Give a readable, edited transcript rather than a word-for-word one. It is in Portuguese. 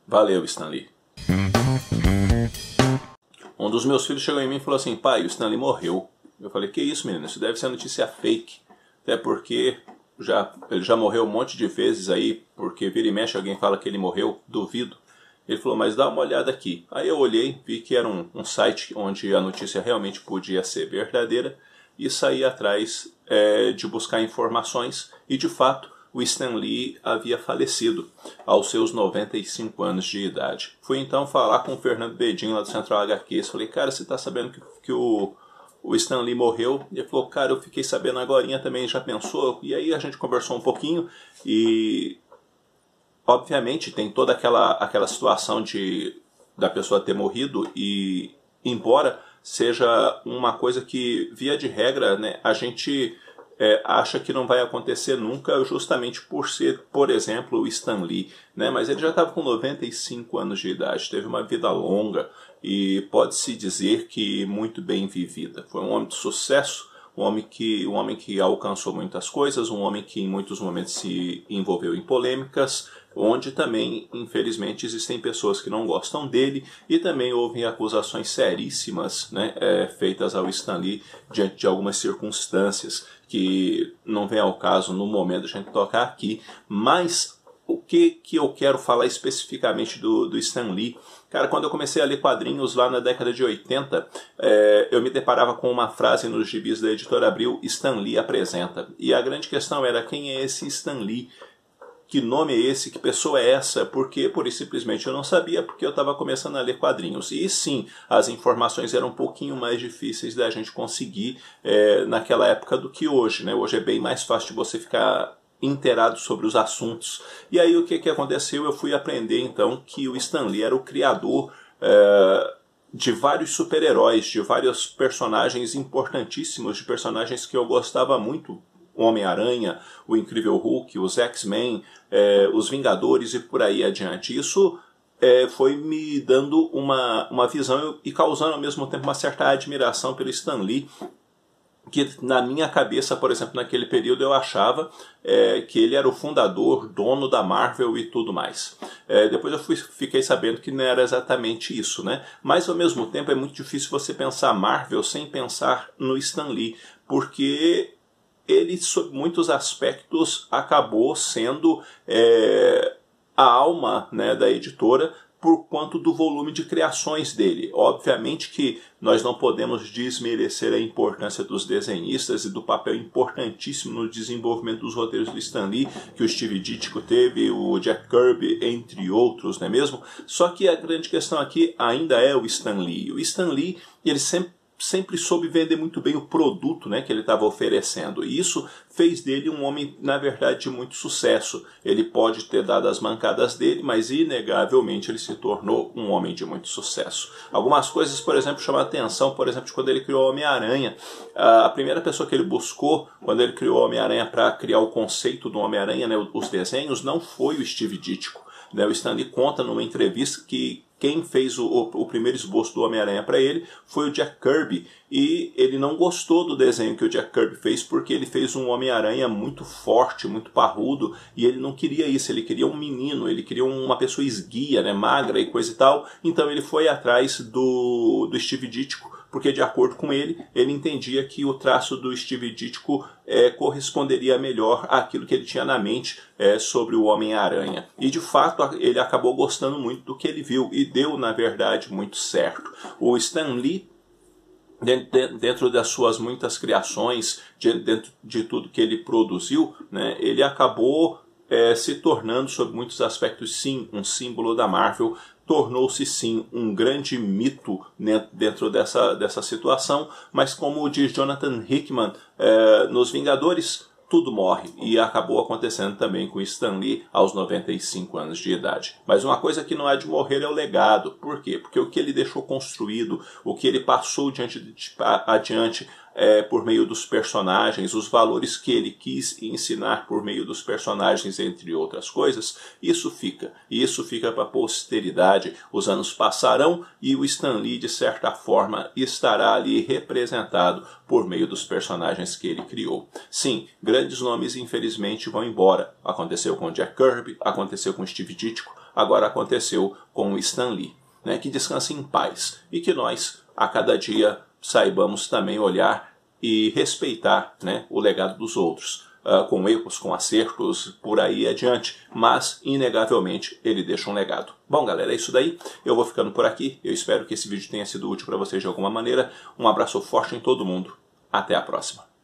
Valeu, Stan Lee. Um dos meus filhos chegou em mim e falou assim: pai, o Stan Lee morreu. Eu falei: que isso, menino? Isso deve ser notícia fake. Até porque ele já morreu um monte de vezes aí, porque vira e mexe alguém fala que ele morreu, duvido. Ele falou: mas dá uma olhada aqui. Aí eu olhei, vi que era um site onde a notícia realmente podia ser verdadeira e saí atrás de buscar informações e, de fato, o Stan Lee havia falecido aos seus 95 anos de idade. Fui então falar com o Fernando Bedin lá do Central HQ. Falei: cara, você está sabendo que o Stan Lee morreu? E ele falou: cara, eu fiquei sabendo agorinha também, já pensou? E aí a gente conversou um pouquinho e, obviamente, tem toda aquela situação da pessoa ter morrido e, embora seja uma coisa que, via de regra, né, a gente acha que não vai acontecer nunca, justamente por ser, por exemplo, o Stan Lee, né? Mas ele já estava com 95 anos de idade, teve uma vida longa e pode-se dizer que muito bem vivida. Foi um homem de sucesso, um homem que alcançou muitas coisas, um homem que em muitos momentos se envolveu em polêmicas, onde também, infelizmente, existem pessoas que não gostam dele e também houve acusações seríssimas, né, feitas ao Stan Lee diante de algumas circunstâncias que não vem ao caso no momento de a gente tocar aqui. Mas o que eu quero falar especificamente do Stan Lee? Cara, quando eu comecei a ler quadrinhos lá na década de 80, eu me deparava com uma frase nos gibis da Editora Abril: Stan Lee apresenta. E a grande questão era: quem é esse Stan Lee? Que nome é esse? Que pessoa é essa? Porque, por isso, simplesmente eu não sabia, porque eu estava começando a ler quadrinhos. E sim, as informações eram um pouquinho mais difíceis da gente conseguir naquela época do que hoje, né? Hoje é bem mais fácil de você ficar inteirado sobre os assuntos. E aí o que aconteceu? Eu fui aprender então que o Stan Lee era o criador de vários super-heróis, de vários personagens importantíssimos, de personagens que eu gostava muito: o Homem-Aranha, o Incrível Hulk, os X-Men, os Vingadores e por aí adiante. Isso foi me dando uma visão e causando ao mesmo tempo uma certa admiração pelo Stan Lee, que na minha cabeça, por exemplo, naquele período eu achava que ele era o fundador, dono da Marvel e tudo mais. Depois eu fiquei sabendo que não era exatamente isso, né? Mas ao mesmo tempo é muito difícil você pensar Marvel sem pensar no Stan Lee, porque ele, sob muitos aspectos, acabou sendo a alma, né, da editora, por quanto do volume de criações dele. Obviamente que nós não podemos desmerecer a importância dos desenhistas e do papel importantíssimo no desenvolvimento dos roteiros do Stan Lee, que o Steve Ditko teve, o Jack Kirby, entre outros, não é mesmo? Só que a grande questão aqui ainda é o Stan Lee. O Stan Lee, ele sempre soube vender muito bem o produto, né, que ele estava oferecendo. E isso fez dele um homem, na verdade, de muito sucesso. Ele pode ter dado as mancadas dele, mas inegavelmente ele se tornou um homem de muito sucesso. Algumas coisas, por exemplo, chamam a atenção, por exemplo, de quando ele criou o Homem-Aranha. A primeira pessoa que ele buscou, quando ele criou o Homem-Aranha para criar o conceito do Homem-Aranha, né, os desenhos, não foi o Steve Ditko. O Stan Lee conta numa entrevista que quem fez o primeiro esboço do Homem-Aranha para ele foi o Jack Kirby, e ele não gostou do desenho que o Jack Kirby fez, porque ele fez um Homem-Aranha muito forte, muito parrudo, e ele não queria isso, ele queria um menino, ele queria uma pessoa esguia, né, magra e coisa e tal. Então ele foi atrás do Steve Ditko, porque, de acordo com ele entendia que o traço do Steve Ditko corresponderia melhor àquilo que ele tinha na mente sobre o Homem-Aranha. E, de fato, ele acabou gostando muito do que ele viu, e deu, na verdade, muito certo. O Stan Lee, dentro das suas muitas criações, dentro de tudo que ele produziu, né, ele acabou se tornando, sob muitos aspectos, sim, um símbolo da Marvel. Tornou-se, sim, um grande mito, né, dentro dessa situação, mas, como diz Jonathan Hickman, nos Vingadores tudo morre, e acabou acontecendo também com Stan Lee aos 95 anos de idade. Mas uma coisa que não há de morrer é o legado. Por quê? Porque o que ele deixou construído, o que ele passou adiante por meio dos personagens, os valores que ele quis ensinar por meio dos personagens, entre outras coisas, isso fica. E isso fica para a posteridade. Os anos passarão e o Stan Lee, de certa forma, estará ali representado por meio dos personagens que ele criou. Sim, grandes nomes, infelizmente, vão embora. Aconteceu com Jack Kirby, aconteceu com Steve Ditko, agora aconteceu com o Stan Lee. Né? Que descanse em paz e que nós, a cada dia, saibamos também olhar e respeitar, né, o legado dos outros, com erros, com acertos, por aí adiante, mas inegavelmente ele deixa um legado. Bom, galera, é isso daí, eu vou ficando por aqui, eu espero que esse vídeo tenha sido útil para vocês de alguma maneira, um abraço forte em todo mundo, até a próxima.